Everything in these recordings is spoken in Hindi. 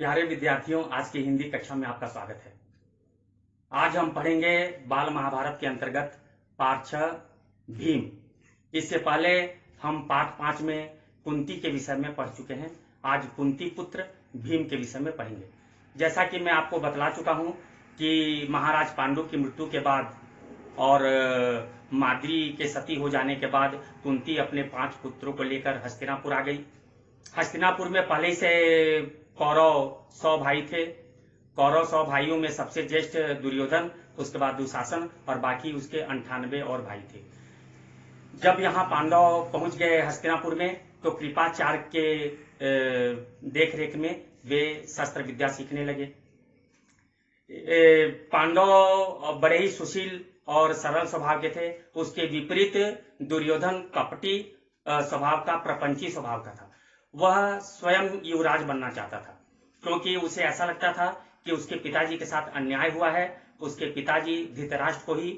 प्यारे विद्यार्थियों, आज की हिंदी कक्षा में आपका स्वागत है। आज हम पढ़ेंगे बाल महाभारत के अंतर्गत पाठ 6 भीम। इससे पहले हम पाठ 5 में कुंती के विषय में पढ़ चुके हैं। आज कुंती पुत्र भीम के विषय में पढ़ेंगे। जैसा कि मैं आपको बतला चुका हूं कि महाराज पांडु की मृत्यु के बाद और माद्री के सती हो जाने के बाद कुंती अपने 5 पुत्रों को लेकर हस्तिनापुर आ गई। हस्तिनापुर में पहले से कौरव 100 भाई थे। कौरव 100 भाइयों में सबसे ज्येष्ठ दुर्योधन, उसके बाद दुशासन और बाकी उसके 98 और भाई थे। जब यहाँ पांडव पहुंच गए हस्तिनापुर में तो कृपाचार्य के देखरेख में वे शस्त्र विद्या सीखने लगे। पांडव बड़े ही सुशील और सरल स्वभाव के थे। उसके विपरीत दुर्योधन कपटी स्वभाव का, प्रपंची स्वभाव का था। वह स्वयं युवराज बनना चाहता था क्योंकि उसे ऐसा लगता था कि उसके पिताजी के साथ अन्याय हुआ है। उसके पिताजी धृतराष्ट्र को ही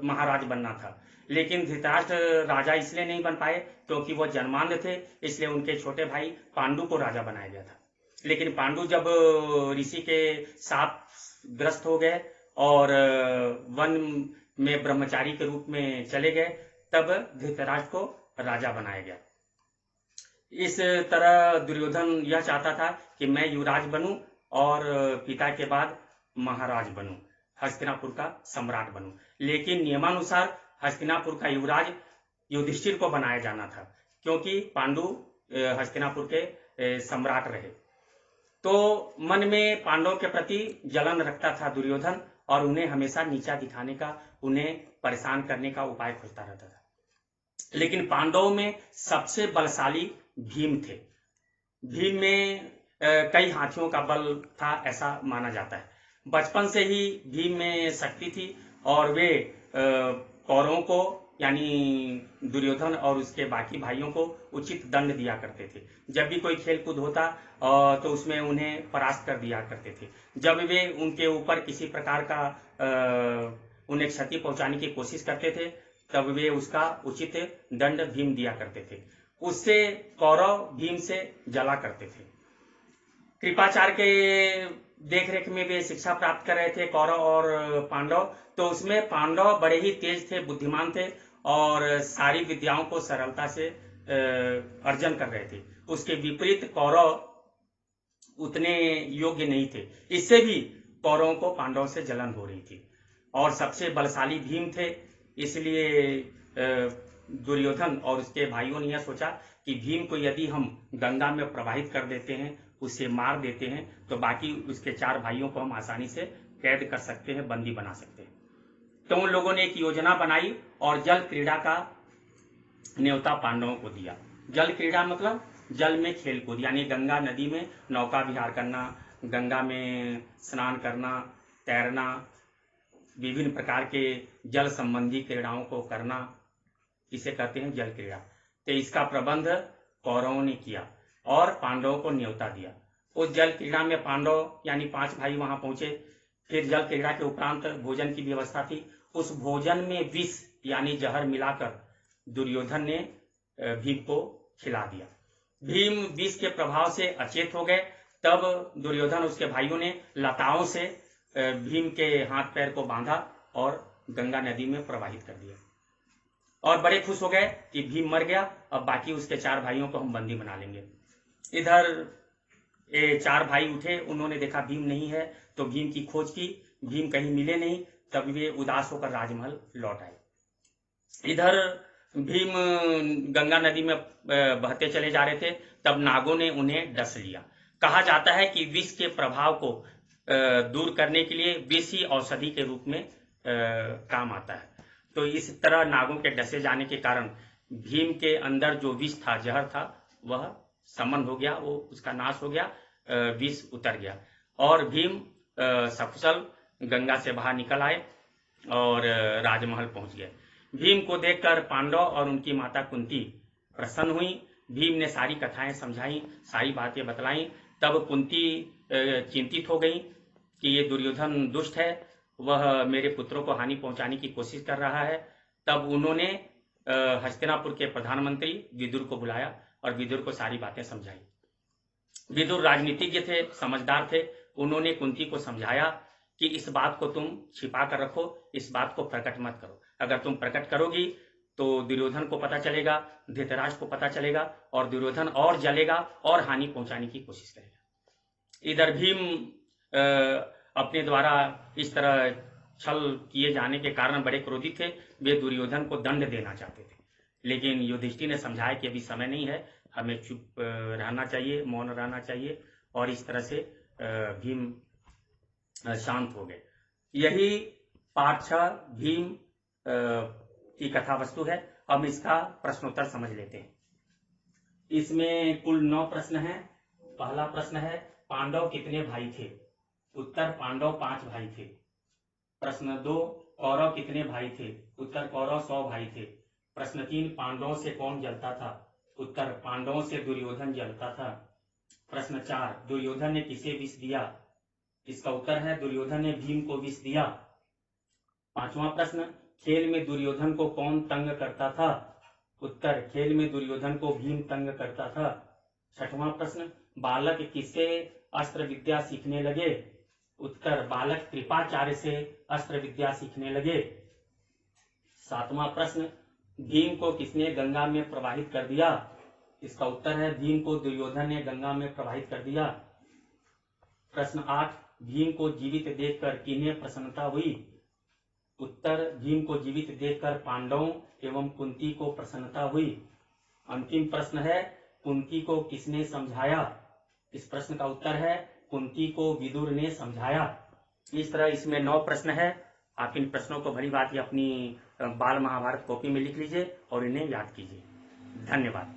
महाराज बनना था, लेकिन धृतराष्ट्र राजा इसलिए नहीं बन पाए क्योंकि वह जन्मांध थे, इसलिए उनके छोटे भाई पांडु को राजा बनाया गया था। लेकिन पांडु जब ऋषि के साप ग्रस्त हो गए और वन में ब्रह्मचारी के रूप में चले गए, तब धृतराष्ट्र को राजा बनाया गया। इस तरह दुर्योधन यह चाहता था कि मैं युवराज बनूं और पिता के बाद महाराज बनूं, हस्तिनापुर का सम्राट बनूं। लेकिन नियमानुसार हस्तिनापुर का युवराज युधिष्ठिर को बनाया जाना था क्योंकि पांडु हस्तिनापुर के सम्राट रहे। तो मन में पांडवों के प्रति जलन रखता था दुर्योधन और उन्हें हमेशा नीचा दिखाने का, उन्हें परेशान करने का उपाय खोजता रहता था। लेकिन पांडवों में सबसे बलशाली भीम थे। भीम में कई हाथियों का बल था, ऐसा माना जाता है। बचपन से ही भीम में शक्ति थी और वे कौरवों को यानी दुर्योधन और उसके बाकी भाइयों को उचित दंड दिया करते थे। जब भी कोई खेल कूद होता तो उसमें उन्हें परास्त कर दिया करते थे। जब वे उनके ऊपर किसी प्रकार का उन्हें क्षति पहुंचाने की कोशिश करते थे तब वे उसका उचित दंड भीम दिया करते थे। उससे कौरव भीम से जला करते थे। कृपाचार्य के देखरेख में वे शिक्षा प्राप्त कर रहे थे, कौरव और पांडव। तो उसमें पांडव बड़े ही तेज थे, बुद्धिमान थे और सारी विद्याओं को सरलता से अर्जन कर रहे थे। उसके विपरीत कौरव उतने योग्य नहीं थे। इससे भी कौरवों को पांडवों से जलन हो रही थी और सबसे बलशाली भीम थे। इसलिए दुर्योधन और उसके भाइयों ने यह सोचा कि भीम को यदि हम गंगा में प्रवाहित कर देते हैं, उसे मार देते हैं, तो बाकी उसके 4 भाइयों को हम आसानी से कैद कर सकते हैं, बंदी बना सकते हैं। तो उन लोगों ने एक योजना बनाई और जल क्रीड़ा का न्योता पांडवों को दिया। जल क्रीड़ा मतलब जल में खेल कूद, यानी गंगा नदी में नौका विहार करना, गंगा में स्नान करना, तैरना, विभिन्न प्रकार के जल संबंधी क्रीड़ाओं को करना, इसे कहते हैं जल क्रीड़ा। तो इसका प्रबंध कौरवों ने किया और पांडवों को न्योता दिया। उस जल क्रीड़ा में पांडव यानी 5 भाई वहां पहुंचे। फिर जल क्रीड़ा के उपरांत भोजन की व्यवस्था थी। उस भोजन में विष यानी जहर मिलाकर दुर्योधन ने भीम को खिला दिया। भीम विष के प्रभाव से अचेत हो गए। तब दुर्योधन उसके भाइयों ने लताओं से भीम के हाथ पैर को बांधा और गंगा नदी में प्रवाहित कर दिया और बड़े खुश हो गए कि भीम मर गया, अब बाकी उसके 4 भाइयों को हम बंदी बना लेंगे। इधर 4 भाई उठे, उन्होंने देखा भीम नहीं है तो भीम की खोज की, भीम कहीं मिले नहीं। तब वे उदास होकर राजमहल लौट आए। इधर भीम गंगा नदी में बहते चले जा रहे थे, तब नागों ने उन्हें डस लिया। कहा जाता है कि विष के प्रभाव को दूर करने के लिए विष ही औषधि के रूप में काम आता है। तो इस तरह नागों के डसे जाने के कारण भीम के अंदर जो विष था, जहर था, वह समन हो गया, वो उसका नाश हो गया, विष उतर गया और भीम सकुशल गंगा से बाहर निकल आए और राजमहल पहुंच गए। भीम को देखकर पांडव और उनकी माता कुंती प्रसन्न हुई। भीम ने सारी कथाएं समझाई, सारी बातें बतलाई। तब कुंती चिंतित हो गई कि ये दुर्योधन दुष्ट है, वह मेरे पुत्रों को हानि पहुंचाने की कोशिश कर रहा है। तब उन्होंने हस्तिनापुर के प्रधानमंत्री विदुर को बुलाया और विदुर को सारी बातें समझाई। विदुर राजनीतिज्ञ थे, समझदार थे। उन्होंने कुंती को समझाया कि इस बात को तुम छिपा कर रखो, इस बात को प्रकट मत करो। अगर तुम प्रकट करोगी तो दुर्योधन को पता चलेगा, धृतराष्ट्र को पता चलेगा और दुर्योधन और जलेगा और हानि पहुंचाने की कोशिश करेगा। इधर भीम अपने द्वारा इस तरह छल किए जाने के कारण बड़े क्रोधित थे। वे दुर्योधन को दंड देना चाहते थे, लेकिन युधिष्ठिर ने समझाया कि अभी समय नहीं है, हमें चुप रहना चाहिए, मौन रहना चाहिए, और इस तरह से भीम शांत हो गए। यही पाठ 6 भीम की कथा वस्तु है। अब इसका प्रश्नोत्तर समझ लेते हैं। इसमें कुल 9 प्रश्न हैं। पहला प्रश्न है, पांडव कितने भाई थे? उत्तर, पांडव 5 भाई थे। प्रश्न 2, कौरव कितने भाई थे? उत्तर, कौरव 100 भाई थे। प्रश्न 3, पांडवों से कौन जलता था? उत्तर, पांडवों से दुर्योधन जलता था। प्रश्न 4, दुर्योधन ने किसे विष दिया? इसका उत्तर है, दुर्योधन ने भीम को विष दिया। 5वां प्रश्न, खेल में दुर्योधन को कौन तंग करता था? उत्तर, खेल में दुर्योधन को भीम तंग करता था। 6वां प्रश्न, बालक किससे अस्त्र विद्या सीखने लगे? उत्तर, बालक कृपाचार्य से अस्त्र विद्या सीखने लगे। 7वां प्रश्न, भीम को किसने गंगा में प्रवाहित कर दिया? इसका उत्तर है, भीम को दुर्योधन ने गंगा में प्रवाहित कर दिया। प्रश्न 8, भीम को जीवित देखकर किन्हें प्रसन्नता हुई? उत्तर, भीम को जीवित देखकर पांडवों एवं कुंती को प्रसन्नता हुई। अंतिम प्रश्न है, कुंती को किसने समझाया? इस प्रश्न का उत्तर है, कुंती को विदुर ने समझाया। इस तरह इसमें 9 प्रश्न है। आप इन प्रश्नों को भली भांति अपनी बाल महाभारत कॉपी में लिख लीजिए और इन्हें याद कीजिए। धन्यवाद।